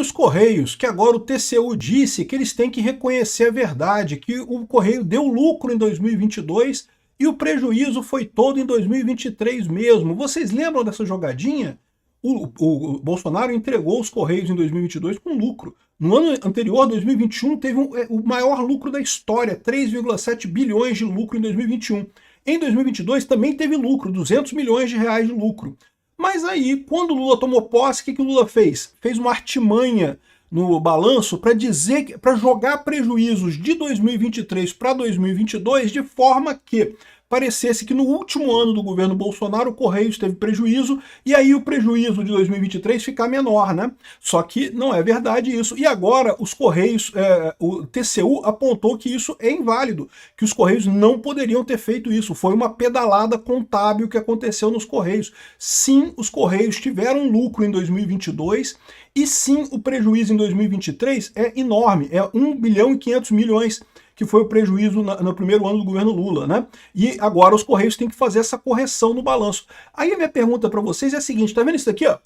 os Correios, que agora o TCU disse que eles têm que reconhecer a verdade, que o Correio deu lucro em 2022 e o prejuízo foi todo em 2023 mesmo. Vocês lembram dessa jogadinha? O Bolsonaro entregou os Correios em 2022 com lucro. No ano anterior, 2021, teve o maior lucro da história, 3,7 bilhões de lucro em 2021. Em 2022 também teve lucro, 200 milhões de reais de lucro. Mas aí, quando o Lula tomou posse, o que o Lula fez? Fez uma artimanha no balanço para jogar prejuízos de 2023 para 2022 de forma que parecesse que no último ano do governo Bolsonaro o Correios teve prejuízo e aí o prejuízo de 2023 ficar menor, né? Só que não é verdade isso. E agora os Correios, o TCU apontou que isso é inválido, que os Correios não poderiam ter feito isso. Foi uma pedalada contábil que aconteceu nos Correios. Sim, os Correios tiveram lucro em 2022 e sim, o prejuízo em 2023 é enorme, é 1 bilhão e 500 milhões, que foi o prejuízo no primeiro ano do governo Lula, né? E agora os Correios têm que fazer essa correção no balanço. Aí a minha pergunta para vocês é a seguinte, tá vendo isso aqui, ó?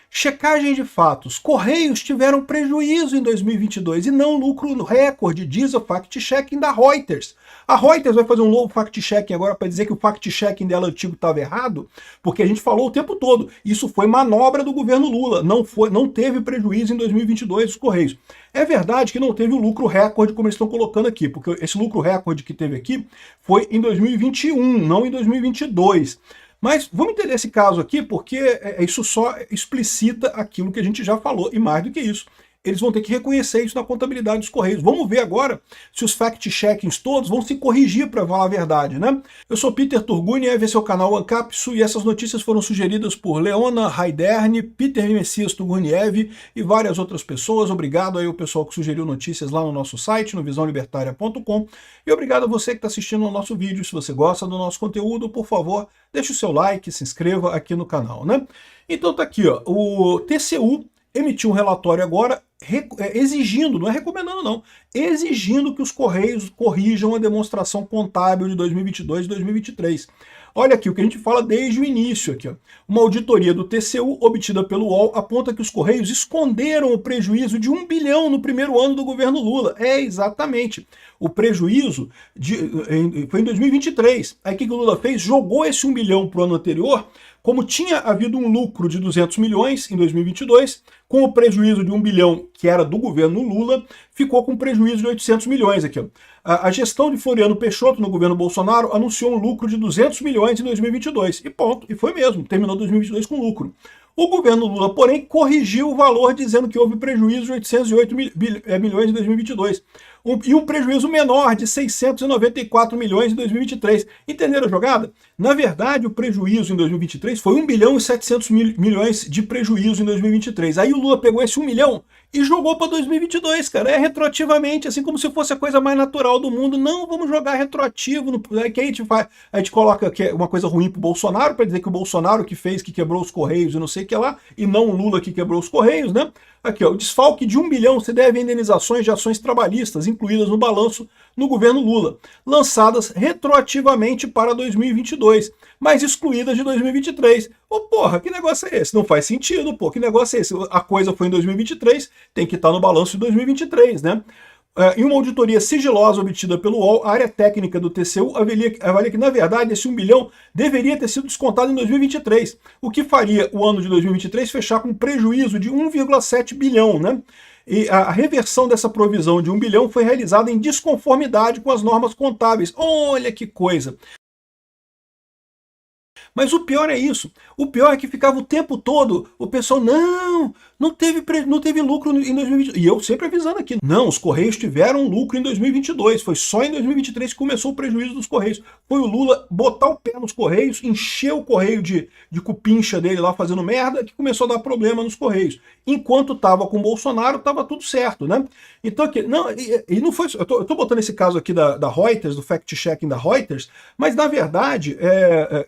Checagem de fatos. Correios tiveram prejuízo em 2022 e não lucro recorde, diz o fact-checking da Reuters. A Reuters vai fazer um novo fact-checking agora para dizer que o fact-checking dela antigo estava errado, porque a gente falou o tempo todo. Isso foi manobra do governo Lula, não teve prejuízo em 2022 os Correios. É verdade que não teve o lucro recorde como eles estão colocando aqui, porque esse lucro recorde que teve aqui foi em 2021, não em 2022. Mas vamos entender esse caso aqui, porque isso só explicita aquilo que a gente já falou, e mais do que isso. Eles vão ter que reconhecer isso na contabilidade dos Correios. Vamos ver agora se os fact-checkings todos vão se corrigir para falar a verdade, né? Eu sou Peter Turguni, esse é o canal Ancapsu, e essas notícias foram sugeridas por Leona Raiderne, Peter Messias Turguniev e várias outras pessoas. Obrigado aí ao pessoal que sugeriu notícias lá no nosso site, no visãolibertaria.com, e obrigado a você que está assistindo ao nosso vídeo. Se você gosta do nosso conteúdo, por favor, deixe o seu like, se inscreva aqui no canal, né? Então tá aqui, ó, o TCU emitiu um relatório agora exigindo, não é recomendando não, exigindo que os Correios corrijam a demonstração contábil de 2022 e 2023. Olha aqui o que a gente fala desde o início. Aqui, ó. Uma auditoria do TCU obtida pelo UOL aponta que os Correios esconderam o prejuízo de 1 bilhão no primeiro ano do governo Lula. É exatamente. O prejuízo foi em 2023. Aí o que o Lula fez? Jogou esse 1 bilhão para o ano anterior. Como tinha havido um lucro de 200 milhões em 2022, com o prejuízo de 1 bilhão, que era do governo Lula, ficou com prejuízo de 800 milhões aqui. A gestão de Floriano Peixoto no governo Bolsonaro anunciou um lucro de 200 milhões em 2022. E ponto. E foi mesmo. Terminou 2022 com lucro. O governo Lula, porém, corrigiu o valor dizendo que houve prejuízo de 808 milhões em 2022. E um prejuízo menor de 694 milhões em 2023. Entenderam a jogada? Na verdade, o prejuízo em 2023 foi 1 bilhão e 700 milhões de prejuízo em 2023. Aí o Lula pegou esse 1 milhão e jogou para 2022, cara. É retroativamente, assim como se fosse a coisa mais natural do mundo. Não, vamos jogar retroativo. Que a gente coloca que é uma coisa ruim pro Bolsonaro, para dizer que o Bolsonaro que fez, que quebrou os Correios e não sei o que lá, e não o Lula que quebrou os Correios, né? Aqui, ó, o desfalque de 1 bilhão se deve a indenizações de ações trabalhistas incluídas no balanço no governo Lula, lançadas retroativamente para 2022, mas excluídas de 2023. Ô, porra, que negócio é esse? Não faz sentido, pô, que negócio é esse? A coisa foi em 2023, tem que estar no balanço de 2023, né? Em uma auditoria sigilosa obtida pelo UOL, a área técnica do TCU avalia que, na verdade, esse 1 bilhão deveria ter sido descontado em 2023, o que faria o ano de 2023 fechar com prejuízo de 1,7 bilhão, né? E a reversão dessa provisão de 1 bilhão foi realizada em desconformidade com as normas contábeis. Olha que coisa! Mas o pior é isso. O pior é que ficava o tempo todo o pessoal, não teve lucro em 2022. E eu sempre avisando aqui, não, os Correios tiveram lucro em 2022. Foi só em 2023 que começou o prejuízo dos Correios. Foi o Lula botar o pé nos Correios, encher o Correio de cupincha dele lá fazendo merda, que começou a dar problema nos Correios. Enquanto estava com o Bolsonaro, estava tudo certo, né? Então, aqui, não foi. Eu tô botando esse caso aqui da Reuters, do fact-checking da Reuters, mas na verdade,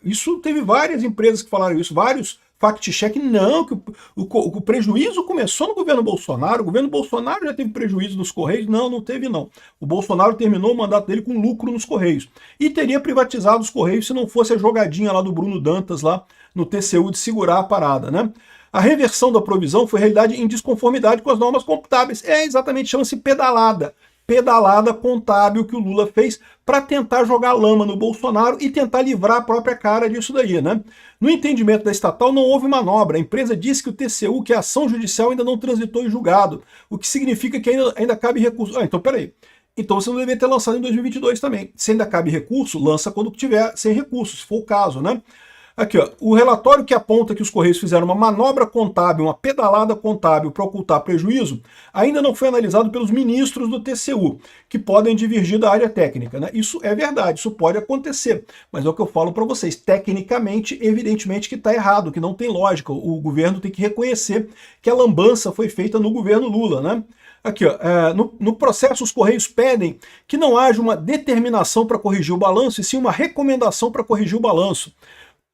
isso teve várias empresas que falaram isso, vários fact-checking, não, que o prejuízo começou no governo Bolsonaro, o governo Bolsonaro já teve prejuízo nos Correios, não teve não. O Bolsonaro terminou o mandato dele com lucro nos Correios. E teria privatizado os Correios se não fosse a jogadinha lá do Bruno Dantas lá no TCU de segurar a parada, né? A reversão da provisão foi realidade em desconformidade com as normas contábeis. É exatamente, chama-se pedalada. Pedalada contábil que o Lula fez para tentar jogar lama no Bolsonaro e tentar livrar a própria cara disso daí, né? No entendimento da estatal não houve manobra. A empresa disse que o TCU, que a ação judicial ainda não transitou em julgado, o que significa que ainda cabe recurso. Ah, então peraí. Então você não deveria ter lançado em 2022 também. Se ainda cabe recurso, lança quando tiver sem recurso, se for o caso, né? Aqui, ó, o relatório que aponta que os Correios fizeram uma manobra contábil, uma pedalada contábil para ocultar prejuízo, ainda não foi analisado pelos ministros do TCU, que podem divergir da área técnica, né? Isso é verdade, isso pode acontecer, mas é o que eu falo para vocês, tecnicamente, evidentemente que está errado, que não tem lógica, o governo tem que reconhecer que a lambança foi feita no governo Lula, né? Aqui, ó, no processo, os Correios pedem que não haja uma determinação para corrigir o balanço, e sim uma recomendação para corrigir o balanço.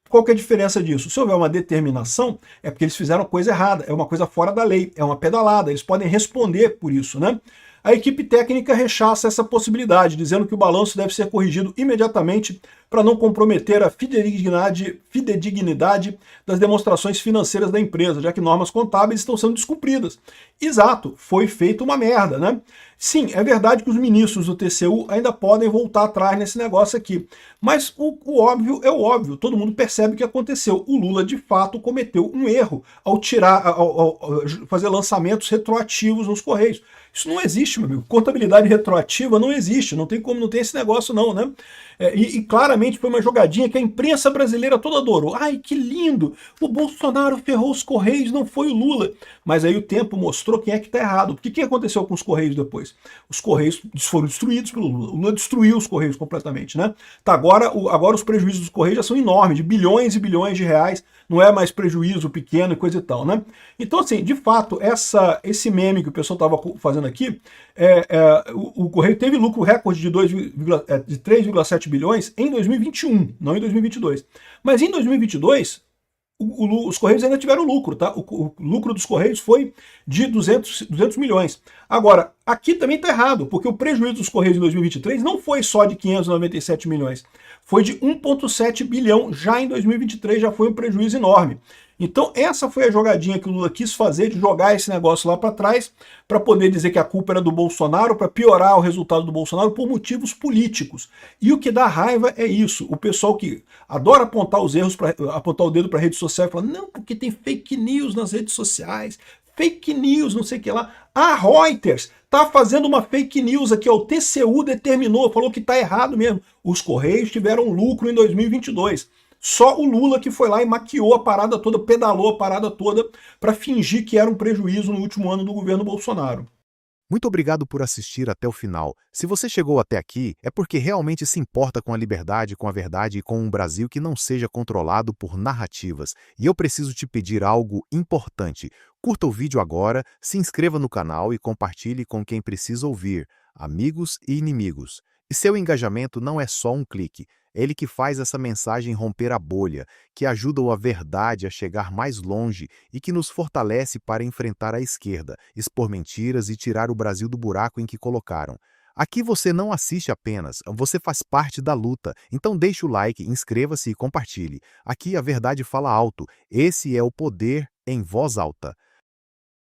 Qual que é a diferença disso? Se houver uma determinação, é porque eles fizeram coisa errada, é uma coisa fora da lei, é uma pedalada, eles podem responder por isso, né? A equipe técnica rechaça essa possibilidade, dizendo que o balanço deve ser corrigido imediatamente para não comprometer a fidedignidade das demonstrações financeiras da empresa, já que normas contábeis estão sendo descumpridas. Exato, foi feita uma merda, né? Sim, é verdade que os ministros do TCU ainda podem voltar atrás nesse negócio aqui, mas o óbvio é o óbvio, todo mundo percebe o que aconteceu. O Lula, de fato, cometeu um erro ao fazer lançamentos retroativos nos Correios. Isso não existe, meu amigo. Contabilidade retroativa não existe, não tem como, não tem esse negócio não, né? E claramente foi uma jogadinha que a imprensa brasileira toda adorou. Ai, que lindo! O Bolsonaro ferrou os Correios, não foi o Lula. Mas aí o tempo mostrou quem é que está errado. Porque o que aconteceu com os Correios depois? Os Correios foram destruídos pelo Lula. O Lula destruiu os Correios completamente, né? Tá, agora os prejuízos dos Correios já são enormes, de bilhões e bilhões de reais. Não é mais prejuízo pequeno e coisa e tal, né? Então, assim, de fato, esse meme que o pessoal estava fazendo aqui, o Correio teve lucro recorde de 3,7 bilhões em 2021, não em 2022. Mas em 2022, os Correios ainda tiveram lucro, tá? O lucro dos Correios foi de 200 milhões. Agora, aqui também está errado, porque o prejuízo dos Correios em 2023 não foi só de 597 milhões, foi de 1,7 bilhão já em 2023, já foi um prejuízo enorme. Então essa foi a jogadinha que o Lula quis fazer, de jogar esse negócio lá para trás, para poder dizer que a culpa era do Bolsonaro, para piorar o resultado do Bolsonaro por motivos políticos. E o que dá raiva é isso, o pessoal que adora apontar os erros, apontar o dedo para a rede social e falar, não, porque tem fake news nas redes sociais, fake news, não sei o que lá. A Reuters está fazendo uma fake news aqui, ó, o TCU determinou, falou que está errado mesmo. Os Correios tiveram lucro em 2022. Só o Lula que foi lá e maquiou a parada toda, pedalou a parada toda para fingir que era um prejuízo no último ano do governo Bolsonaro. Muito obrigado por assistir até o final. Se você chegou até aqui, é porque realmente se importa com a liberdade, com a verdade e com um Brasil que não seja controlado por narrativas. E eu preciso te pedir algo importante. Curta o vídeo agora, se inscreva no canal e compartilhe com quem precisa ouvir, amigos e inimigos. E seu engajamento não é só um clique. É ele que faz essa mensagem romper a bolha, que ajuda a verdade a chegar mais longe e que nos fortalece para enfrentar a esquerda, expor mentiras e tirar o Brasil do buraco em que colocaram. Aqui você não assiste apenas, você faz parte da luta. Então deixe o like, inscreva-se e compartilhe. Aqui a verdade fala alto. Esse é o poder em voz alta.